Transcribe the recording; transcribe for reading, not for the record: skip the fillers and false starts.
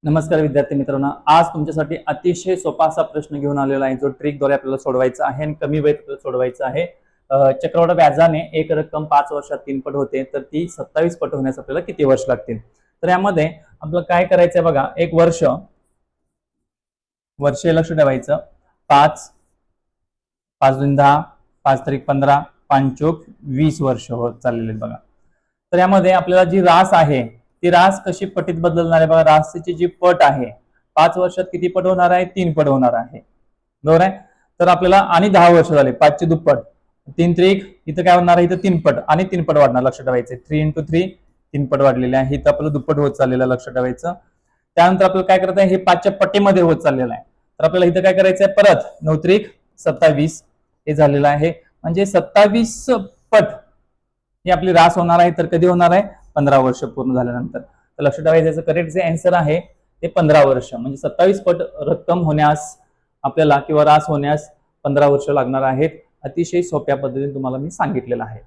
नमस्कार विद्यार्थी मित्रांनो, आज तुमच्यासाठी अतिशय सोपा असा प्रश्न घेऊन आलेला आहे जो ट्रिकद्वारे आपल्याला सोडवायचा आहे आणि कमी वेळेत सोडवायचा आहे। चक्रवाढ व्याजाने एक रक्कम 5 वर्षात 3 पट होते, तर ती 27 पट होण्यास आपल्याला किती वर्ष लागतील। तर यामध्ये आपल्याला काय करायचं आहे बघा, एक वर्ष लक्ष ठेवायचं। 5 5 2 10 5 3 15 5 चौक 20 वर्ष होत चाललेले आहेत बघा। तर यामध्ये आपल्याला जी रास आहे ती रास कशी पटीत बदलणार आहे बघा। राशीची जी पट आहे 5 वर्षात किती पट होणार आहे, 3 पट होणार आहे, बरोबर आहे। तर आपल्याला आणि 10 वर्ष झाले, 5 चे दुप्पट, 3 त्रिक इथं काय होणार आहे, इथं 3 पट आणि 3 पट वाढणार, लक्ष ठेवायचे। 3 × 3 3 पट वाढलेले आहे, इथं आपलं दुप्पट होत चाललेलं, लक्ष ठेवायचं। त्यानंतर आपल्याला काय करायचं आहे, हे 5 च्या पटीमध्ये होत चाललेलं आहे, तर आपल्याला इथं काय करायचं आहे, परत 9 त्रिक 27 हे झालेलं आहे, म्हणजे 27 पट ही आपली रास होणार आहे। तर कधी होणार आहे, 15 वर्ष पूर्ण झाल्यानंतर। तर लक्ष ठेवायचं, करेक्ट जे आन्सर आहे ते 15 वर्ष, म्हणजे 27 पट रक्कम होण्यास आपल्याला किंवा रास होण्यास 15 वर्ष लागणार आहेत। अतिशय सोप्या पद्धतीने तुम्हाला मी सांगितलेलं आहे।